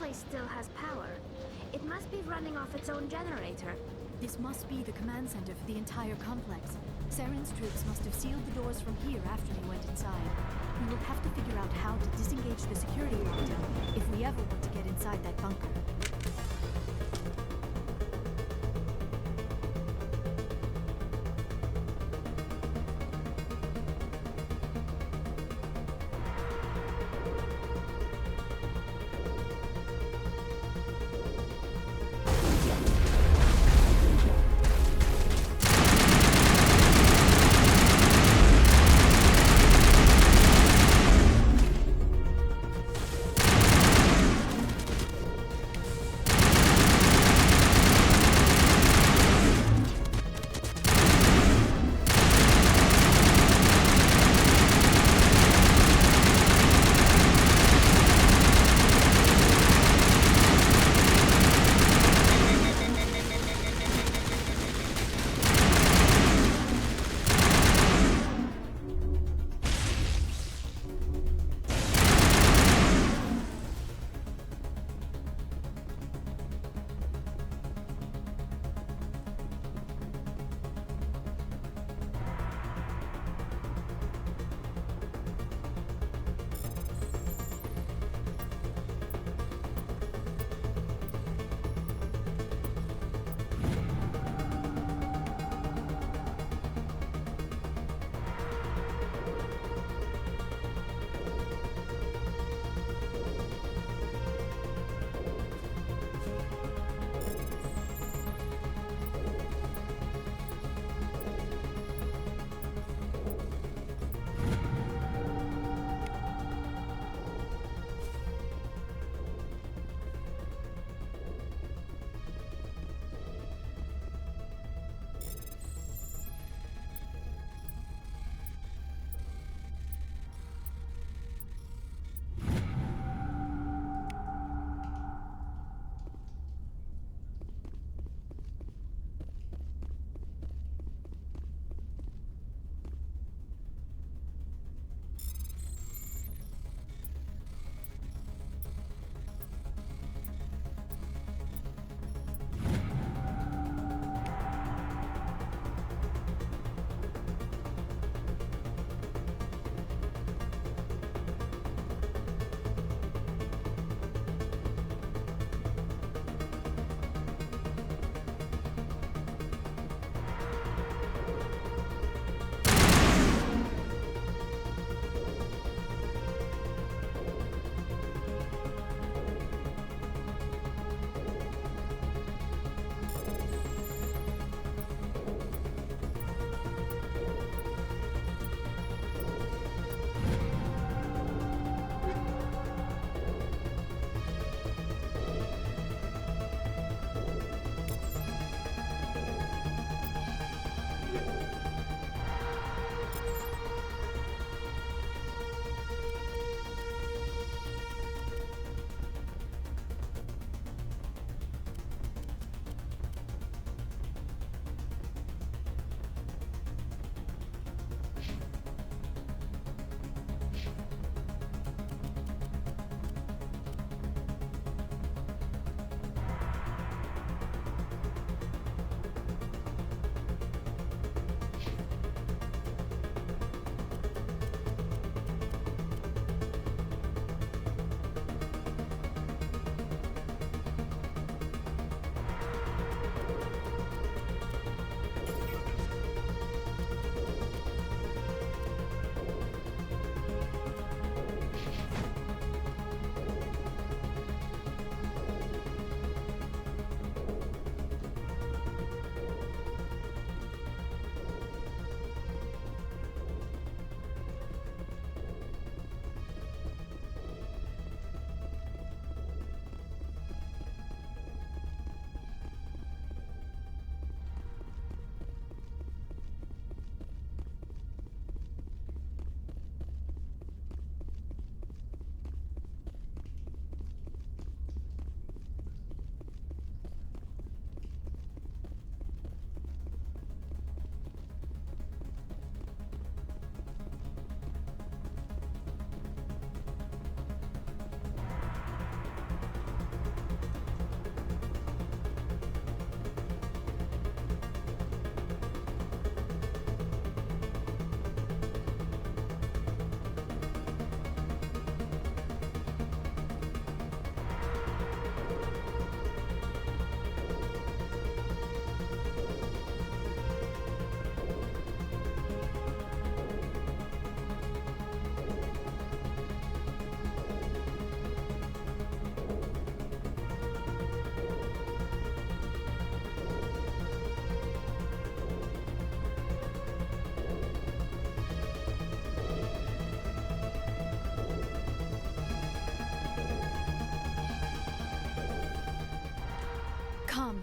place still has power. It must be running off its own generator. This must be the command center for the entire complex. Saren's troops must have sealed the doors from here after they went inside. We will have to figure out how to disengage the security lockdown if we ever want to get inside that bunker.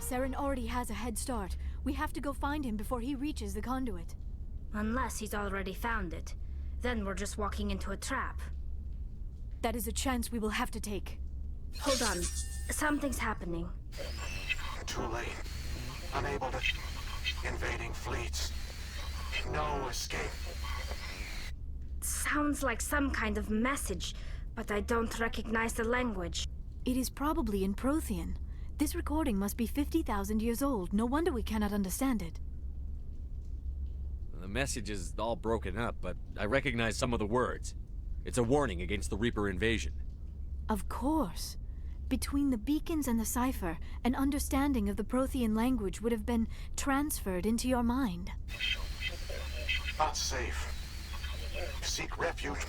Saren already has a head start. We have to go find him before he reaches the conduit. Unless he's already found it. Then we're just walking into a trap. That is a chance we will have to take. Hold on. Something's happening. Too late. Unable to... Invading fleets. No escape. Sounds like some kind of message, but I don't recognize the language. It is probably in Prothean. This recording must be 50,000 years old. No wonder we cannot understand it. The message is all broken up, but I recognize some of the words. It's a warning against the Reaper invasion. Of course. Between the beacons and the cipher, an understanding of the Prothean language would have been transferred into your mind. Not safe. Seek refuge.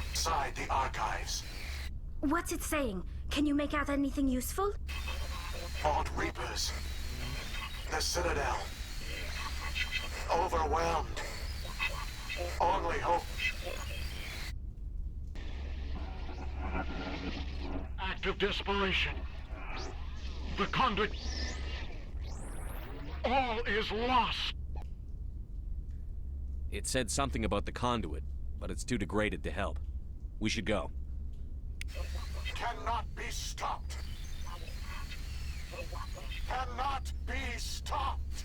Inside the archives. What's it saying? Can you make out anything useful? Fought Reapers. The Citadel. Overwhelmed. Only hope. Act of desperation. The conduit. All is lost. It said something about the conduit, but it's too degraded to help. We should go. Cannot be stopped. Cannot be stopped.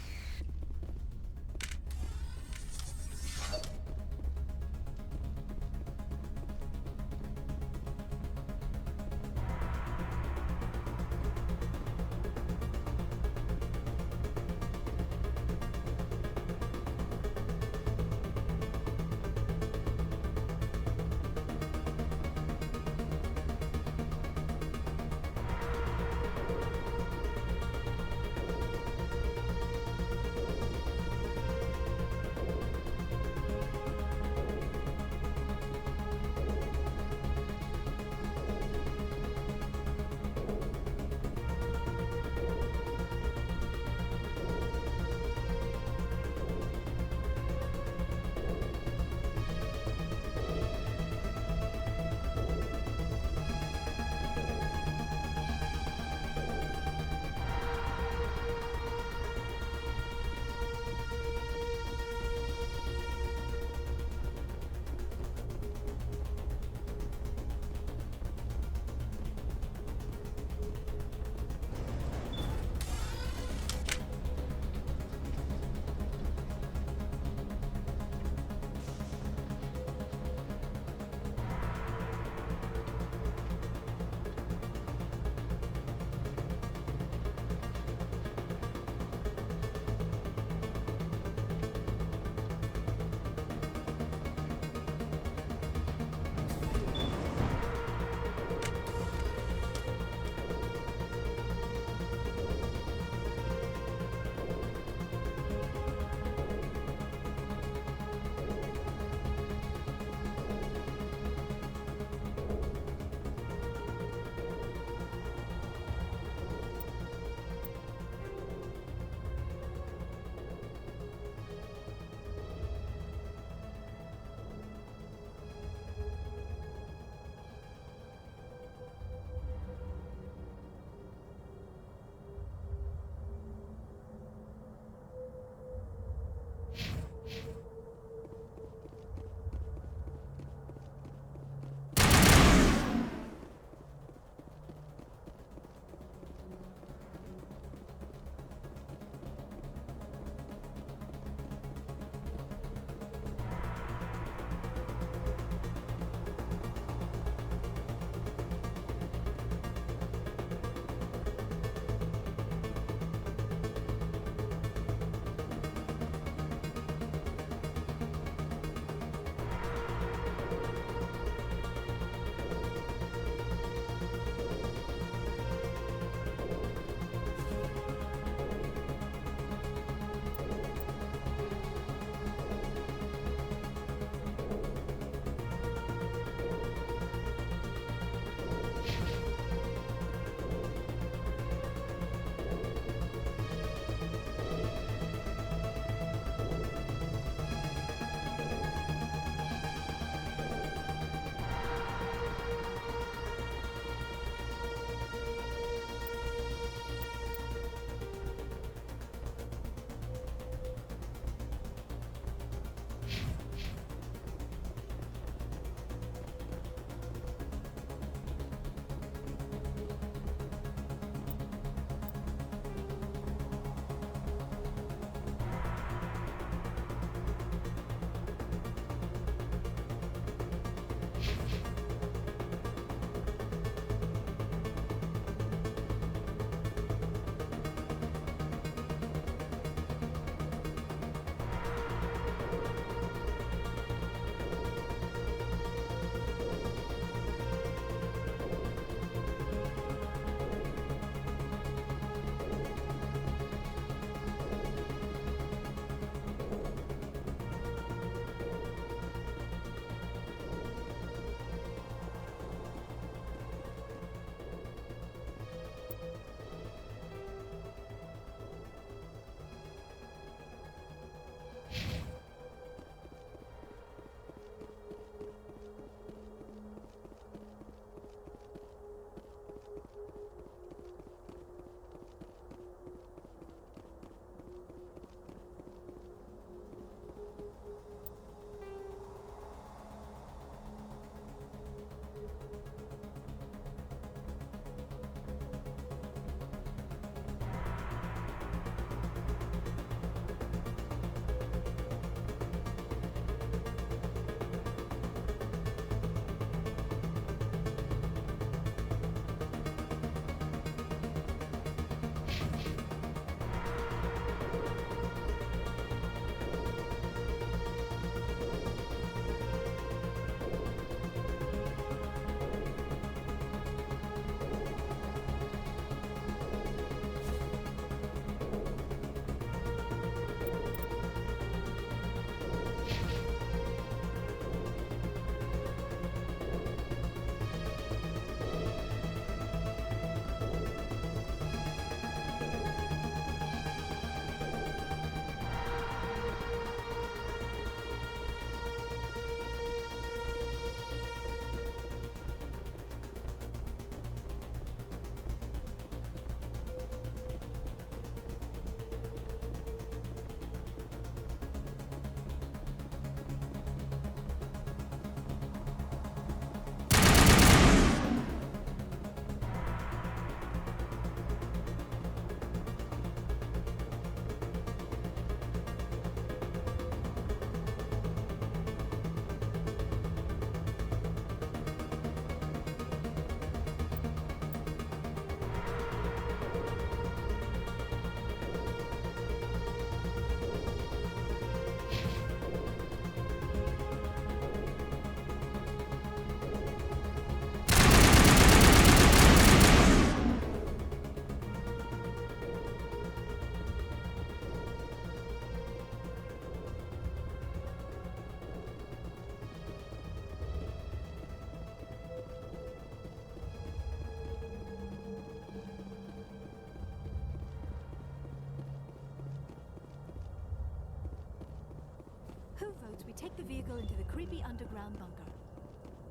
suggest we take the vehicle into the creepy underground bunker.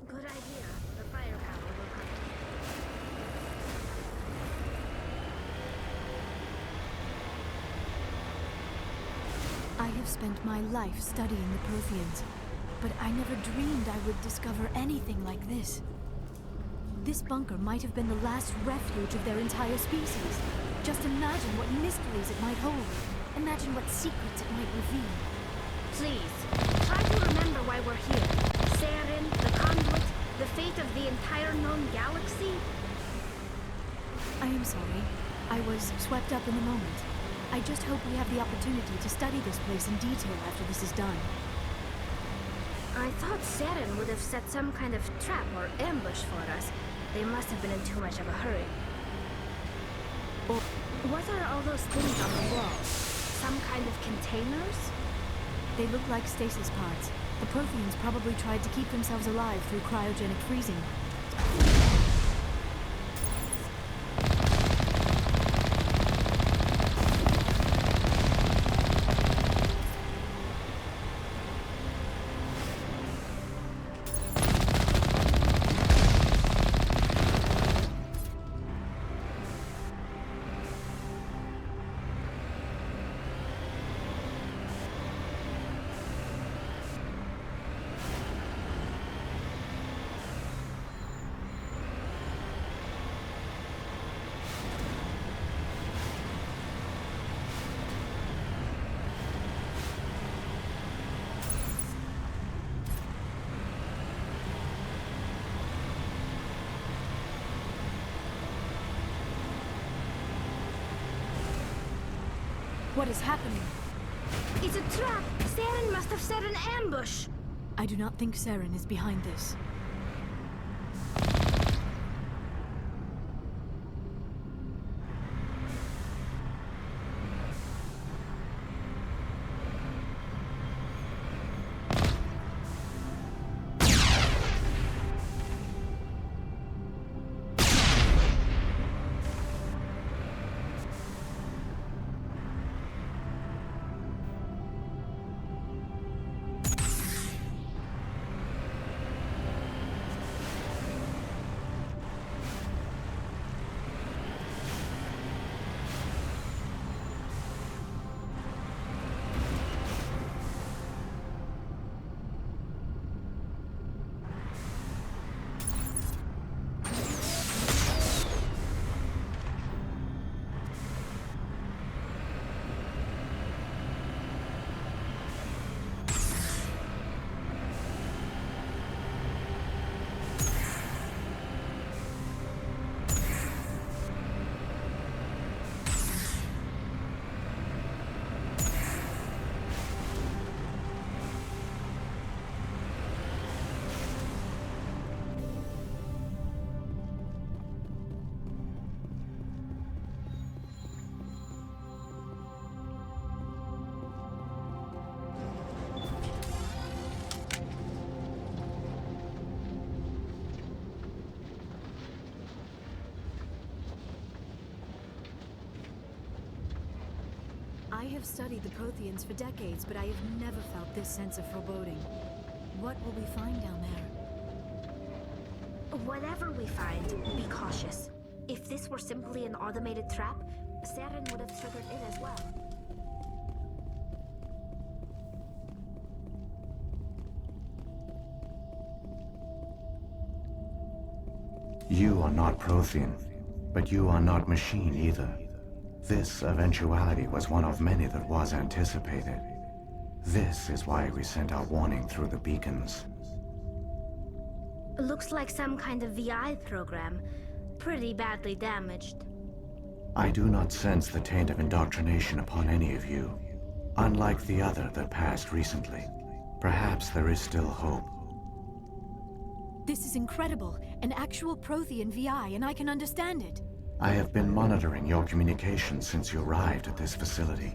Good idea. The firepower will come. I have spent my life studying the Protheans, but I never dreamed I would discover anything like this. This bunker might have been the last refuge of their entire species. Just imagine what mysteries it might hold. Imagine what secrets it might reveal. Please, try to remember why we're here. Saren, the Conduit, the fate of the entire known galaxy. I am sorry. I was swept up in the moment. I just hope we have the opportunity to study this place in detail after this is done. I thought Saren would have set some kind of trap or ambush for us. They must have been in too much of a hurry. What are all those things on the wall? Some kind of containers? They look like stasis pods. The Protheans probably tried to keep themselves alive through cryogenic freezing. What is happening? It's a trap! Saren must have set an ambush! I do not think Saren is behind this. I have studied the Protheans for decades, but I have never felt this sense of foreboding. What will we find down there? Whatever we find, be cautious. If this were simply an automated trap, Saren would have triggered it as well. You are not Prothean, but you are not machine either. This eventuality was one of many that was anticipated. This is why we sent our warning through the beacons. Looks like some kind of VI program. Pretty badly damaged. I do not sense the taint of indoctrination upon any of you, unlike the other that passed recently. Perhaps there is still hope. This is incredible. An actual Prothean VI, and I can understand it. I have been monitoring your communications since you arrived at this facility.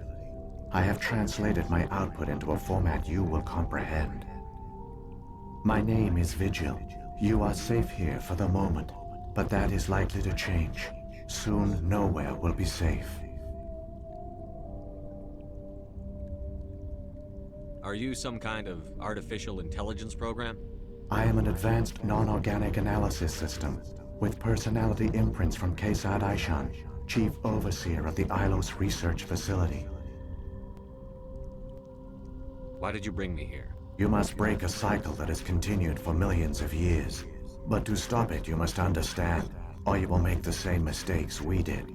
I have translated my output into a format you will comprehend. My name is Vigil. You are safe here for the moment, but that is likely to change. Soon, nowhere will be safe. Are you some kind of artificial intelligence program? I am an advanced non-organic analysis system with personality imprints from Kesad Aishan, Chief Overseer of the Ilos Research Facility. Why did you bring me here? You must break a cycle that has continued for millions of years. But to stop it, you must understand, or you will make the same mistakes we did.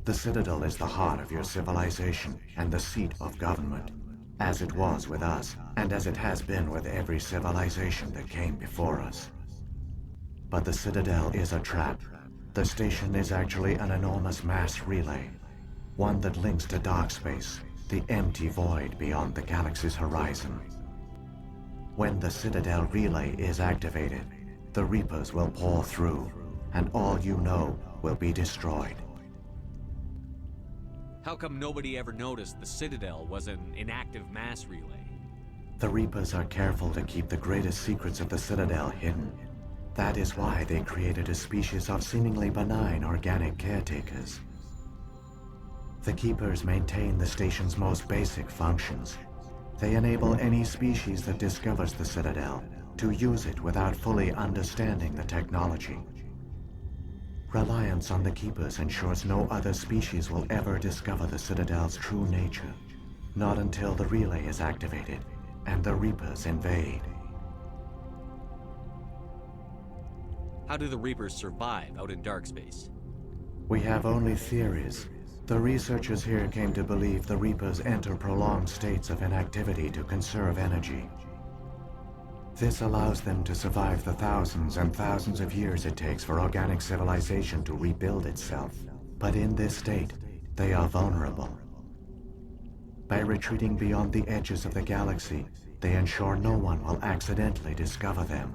The Citadel is the heart of your civilization and the seat of government, as it was with us, and as it has been with every civilization that came before us. But the Citadel is a trap. The station is actually an enormous mass relay, one that links to dark space, the empty void beyond the galaxy's horizon. When the Citadel relay is activated, the Reapers will pour through, and all you know will be destroyed. How come nobody ever noticed the Citadel was an inactive mass relay? The Reapers are careful to keep the greatest secrets of the Citadel hidden. That is why they created a species of seemingly benign organic caretakers. The Keepers maintain the station's most basic functions. They enable any species that discovers the Citadel to use it without fully understanding the technology. Reliance on the Keepers ensures no other species will ever discover the Citadel's true nature. Not until the relay is activated and the Reapers invade. How do the Reapers survive out in dark space? We have only theories. The researchers here came to believe the Reapers enter prolonged states of inactivity to conserve energy. This allows them to survive the thousands and thousands of years it takes for organic civilization to rebuild itself. But in this state, they are vulnerable. By retreating beyond the edges of the galaxy, they ensure no one will accidentally discover them.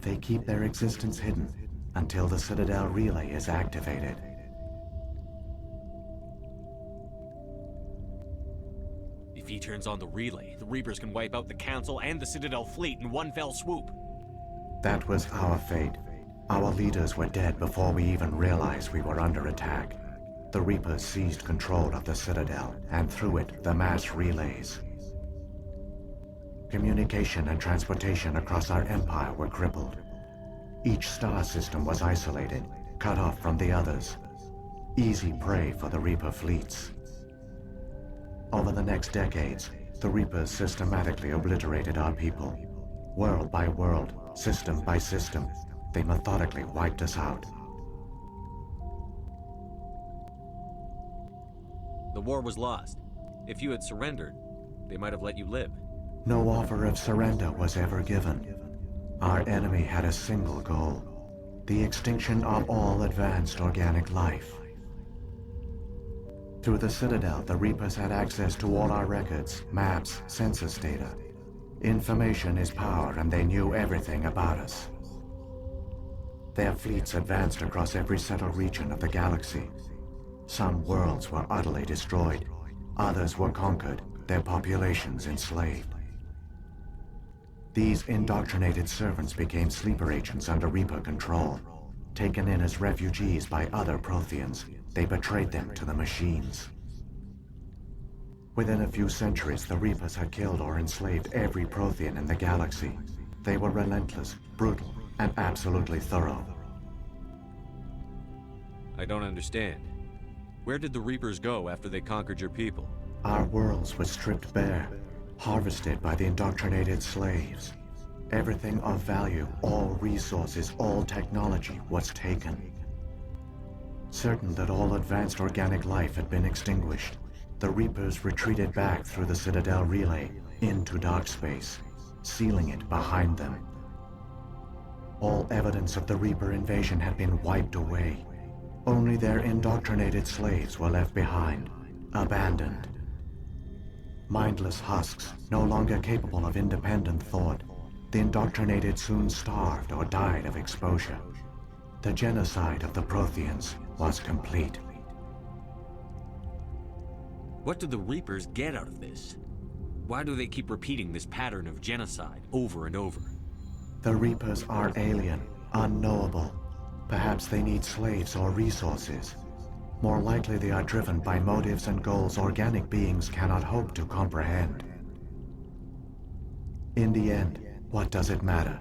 They keep their existence hidden until the Citadel relay is activated. If he turns on the relay, the Reapers can wipe out the Council and the Citadel fleet in one fell swoop. That was our fate. Our leaders were dead before we even realized we were under attack. The Reapers seized control of the Citadel, and through it, the mass relays. Communication and transportation across our empire were crippled. Each star system was isolated, cut off from the others. Easy prey for the Reaper fleets. Over the next decades, the Reapers systematically obliterated our people. World by world, system by system, they methodically wiped us out. The war was lost. If you had surrendered, they might have let you live. No offer of surrender was ever given. Our enemy had a single goal: the extinction of all advanced organic life. Through the Citadel, the Reapers had access to all our records, maps, census data. Information is power, and they knew everything about us. Their fleets advanced across every settled region of the galaxy. Some worlds were utterly destroyed. Others were conquered, their populations enslaved. These indoctrinated servants became sleeper agents under Reaper control. Taken in as refugees by other Protheans, they betrayed them to the machines. Within a few centuries, the Reapers had killed or enslaved every Prothean in the galaxy. They were relentless, brutal, and absolutely thorough. I don't understand. Where did the Reapers go after they conquered your people? Our worlds were stripped bare, harvested by the indoctrinated slaves. Everything of value, all resources, all technology was taken. Certain that all advanced organic life had been extinguished, the Reapers retreated back through the Citadel relay into dark space, sealing it behind them. All evidence of the Reaper invasion had been wiped away. Only their indoctrinated slaves were left behind, abandoned. Mindless husks, no longer capable of independent thought, the indoctrinated soon starved or died of exposure. The genocide of the Protheans was complete. What do the Reapers get out of this? Why do they keep repeating this pattern of genocide over and over? The Reapers are alien, unknowable. Perhaps they need slaves or resources. More likely they are driven by motives and goals organic beings cannot hope to comprehend. In the end, what does it matter?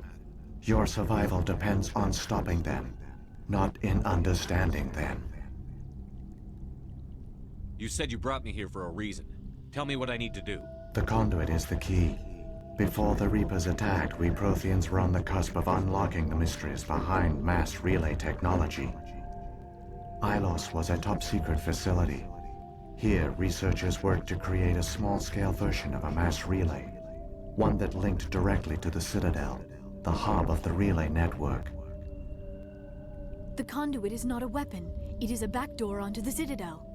Your survival depends on stopping them, not in understanding them. You said you brought me here for a reason. Tell me what I need to do. The conduit is the key. Before the Reapers attacked, we Protheans were on the cusp of unlocking the mysteries behind mass relay technology. Ilos was a top-secret facility. Here, researchers worked to create a small-scale version of a mass relay, one that linked directly to the Citadel, the hub of the relay network. The conduit is not a weapon. It is a backdoor onto the Citadel.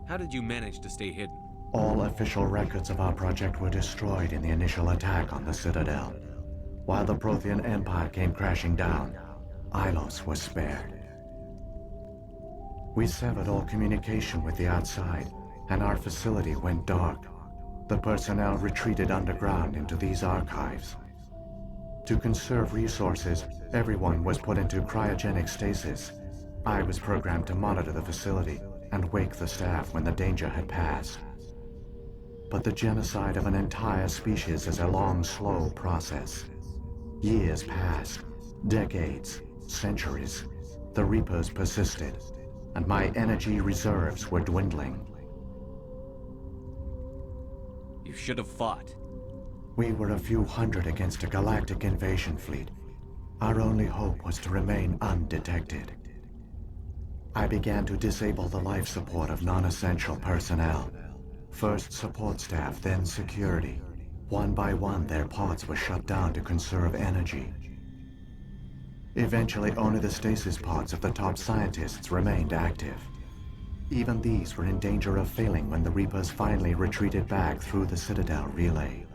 How did you manage to stay hidden? All official records of our project were destroyed in the initial attack on the Citadel. While the Prothean Empire came crashing down, Ilos was spared. We severed all communication with the outside, and our facility went dark. The personnel retreated underground into these archives. To conserve resources, everyone was put into cryogenic stasis. I was programmed to monitor the facility and wake the staff when the danger had passed. But the genocide of an entire species is a long, slow process. Years passed, decades, centuries. The Reapers persisted, and my energy reserves were dwindling. You should have fought. We were a few hundred against a galactic invasion fleet. Our only hope was to remain undetected. I began to disable the life support of non-essential personnel. First support staff, then security. One by one, their pods were shut down to conserve energy. Eventually, only the stasis pods of the top scientists remained active. Even these were in danger of failing when the Reapers finally retreated back through the Citadel relay.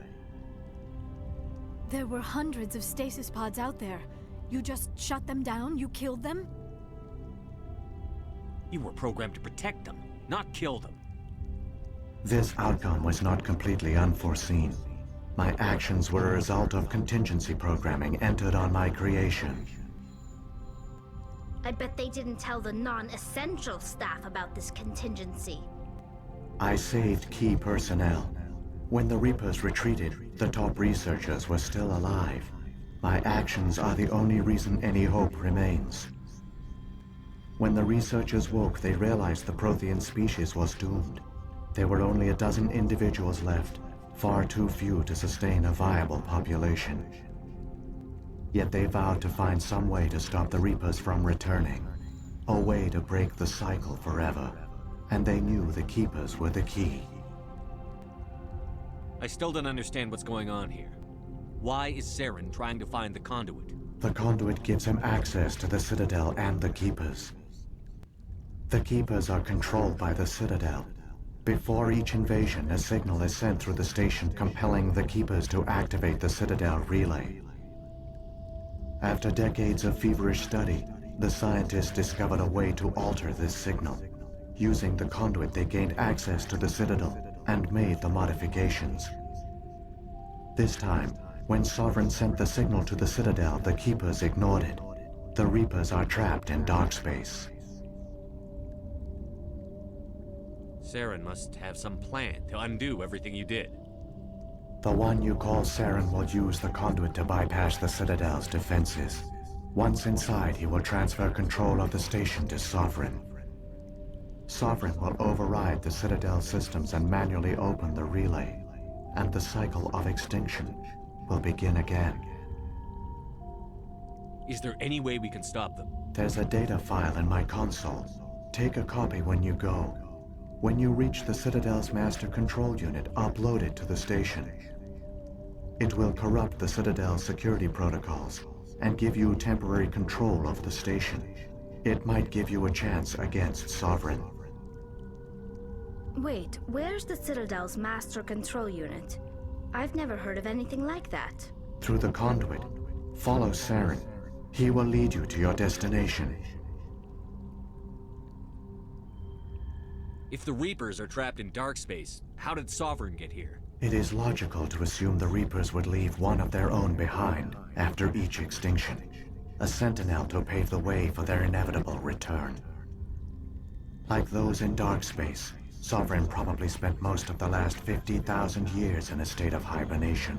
There were hundreds of stasis pods out there. You just shut them down? You killed them? You were programmed to protect them, not kill them. This outcome was not completely unforeseen. My actions were a result of contingency programming entered on my creation. I bet they didn't tell the non-essential staff about this contingency. I saved key personnel. When the Reapers retreated, the top researchers were still alive. My actions are the only reason any hope remains. When the researchers woke, they realized the Prothean species was doomed. There were only a dozen individuals left, far too few to sustain a viable population. Yet they vowed to find some way to stop the Reapers from returning, a way to break the cycle forever. And they knew the Keepers were the key. I still don't understand what's going on here. Why is Saren trying to find the conduit? The conduit gives him access to the Citadel and the Keepers. The Keepers are controlled by the Citadel. Before each invasion, a signal is sent through the station compelling the Keepers to activate the Citadel relay. After decades of feverish study, the scientists discovered a way to alter this signal. Using the conduit, they gained access to the Citadel and made the modifications. This time, when Sovereign sent the signal to the Citadel, the Keepers ignored it. The Reapers are trapped in dark space. Saren must have some plan to undo everything you did. The one you call Saren will use the conduit to bypass the Citadel's defenses. Once inside, he will transfer control of the station to Sovereign. Sovereign will override the Citadel systems and manually open the relay, and the cycle of extinction will begin again. Is there any way we can stop them? There's a data file in my console. Take a copy when you go. When you reach the Citadel's master control unit, upload it to the station. It will corrupt the Citadel's security protocols and give you temporary control of the station. It might give you a chance against Sovereign. Wait, where's the Citadel's master control unit? I've never heard of anything like that. Through the conduit, follow Saren. He will lead you to your destination. If the Reapers are trapped in dark space, how did Sovereign get here? It is logical to assume the Reapers would leave one of their own behind after each extinction. A sentinel to pave the way for their inevitable return. Like those in dark space, Sovereign probably spent most of the last 50,000 years in a state of hibernation.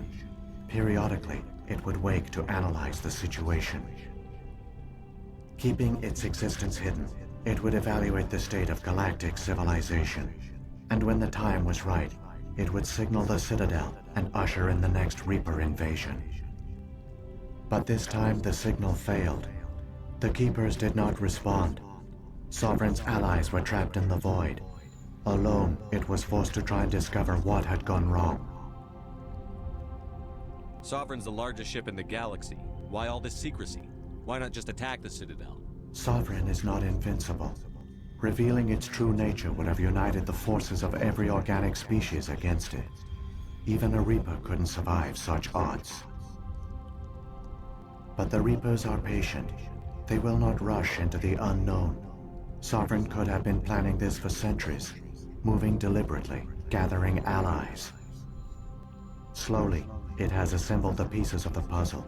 Periodically, it would wake to analyze the situation. Keeping its existence hidden, it would evaluate the state of galactic civilization. And when the time was right, it would signal the Citadel and usher in the next Reaper invasion. But this time the signal failed. The Keepers did not respond. Sovereign's allies were trapped in the void. Alone, it was forced to try and discover what had gone wrong. Sovereign's the largest ship in the galaxy. Why all this secrecy? Why not just attack the Citadel? Sovereign is not invincible. Revealing its true nature would have united the forces of every organic species against it. Even a Reaper couldn't survive such odds. But the Reapers are patient. They will not rush into the unknown. Sovereign could have been planning this for centuries, moving deliberately, gathering allies. Slowly, it has assembled the pieces of the puzzle,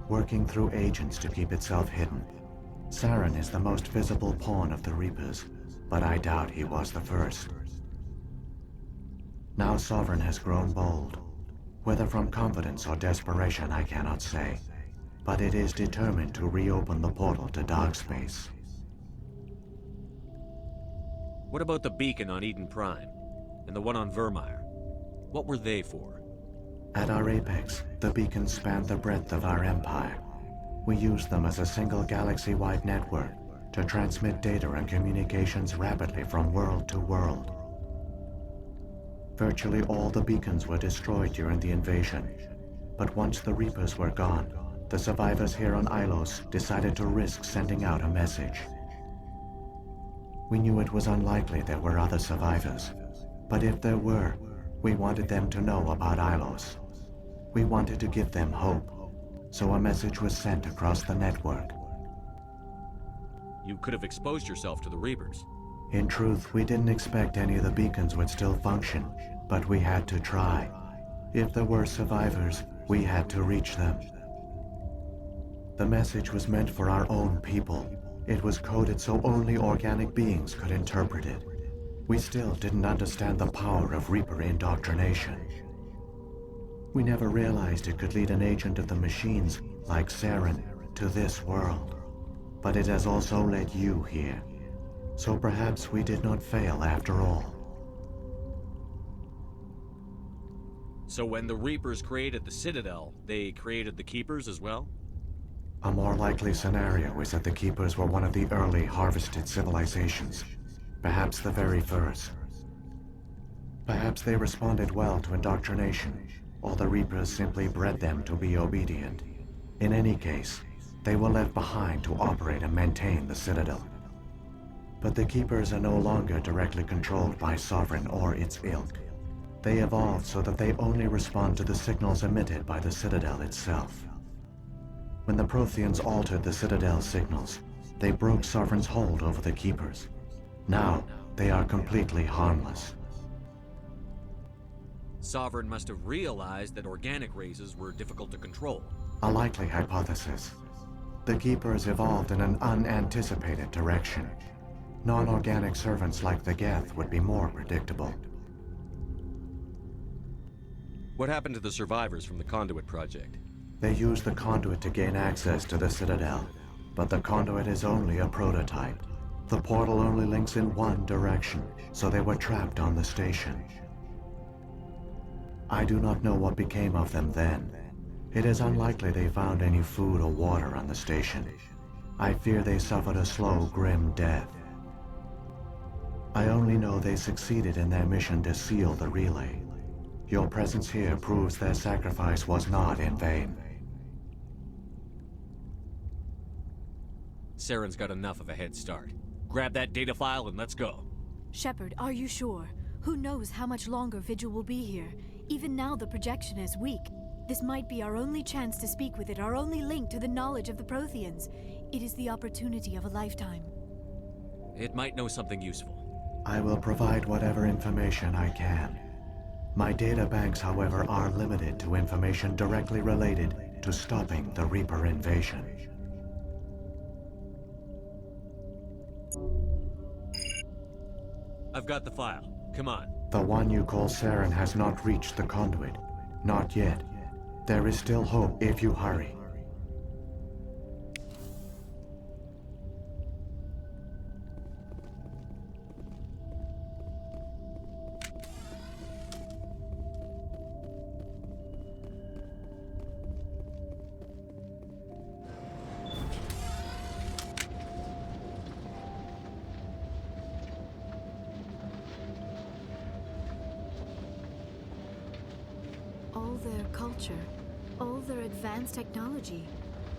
working through agents to keep itself hidden. Saren is the most visible pawn of the Reapers, but I doubt he was the first. Now Sovereign has grown bold. Whether from confidence or desperation, I cannot say. But it is determined to reopen the portal to dark space. What about the beacon on Eden Prime? And the one on Vermeer? What were they for? At our apex, the beacons spanned the breadth of our empire. We used them as a single galaxy-wide network to transmit data and communications rapidly from world to world. Virtually all the beacons were destroyed during the invasion, but once the Reapers were gone, the survivors here on Ilos decided to risk sending out a message. We knew it was unlikely there were other survivors, but if there were, we wanted them to know about Ilos. We wanted to give them hope, so a message was sent across the network. You could have exposed yourself to the Reapers. In truth, we didn't expect any of the beacons would still function, but we had to try. If there were survivors, we had to reach them. The message was meant for our own people. It was coded so only organic beings could interpret it. We still didn't understand the power of Reaper indoctrination. We never realized it could lead an agent of the machines, like Saren, to this world. But it has also led you here. So perhaps we did not fail after all. So when the Reapers created the Citadel, they created the Keepers as well? A more likely scenario is that the Keepers were one of the early harvested civilizations, perhaps the very first. Perhaps they responded well to indoctrination, or the Reapers simply bred them to be obedient. In any case, they were left behind to operate and maintain the Citadel. But the Keepers are no longer directly controlled by Sovereign or its ilk. They evolved so that they only respond to the signals emitted by the Citadel itself. When the Protheans altered the Citadel's signals, they broke Sovereign's hold over the Keepers. Now, they are completely harmless. Sovereign must have realized that organic races were difficult to control. A likely hypothesis. The Keepers evolved in an unanticipated direction. Non-organic servants like the Geth would be more predictable. What happened to the survivors from the Conduit Project? They used the conduit to gain access to the Citadel, but the conduit is only a prototype. The portal only links in one direction, so they were trapped on the station. I do not know what became of them then. It is unlikely they found any food or water on the station. I fear they suffered a slow, grim death. I only know they succeeded in their mission to seal the relay. Your presence here proves their sacrifice was not in vain. Saren's got enough of a head start. Grab that data file and let's go. Shepard, are you sure? Who knows how much longer Vigil will be here? Even now the projection is weak. This might be our only chance to speak with it, our only link to the knowledge of the Protheans. It is the opportunity of a lifetime. It might know something useful. I will provide whatever information I can. My data banks, however, are limited to information directly related to stopping the Reaper invasion. I've got the file. Come on. The one you call Saren has not reached the conduit. Not yet. There is still hope if you hurry. All their culture, all their advanced technology,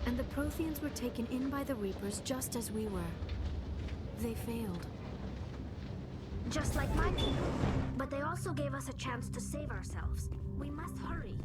and the Protheans were taken in by the Reapers just as we were. They failed. Just like my people. But they also gave us a chance to save ourselves. We must hurry.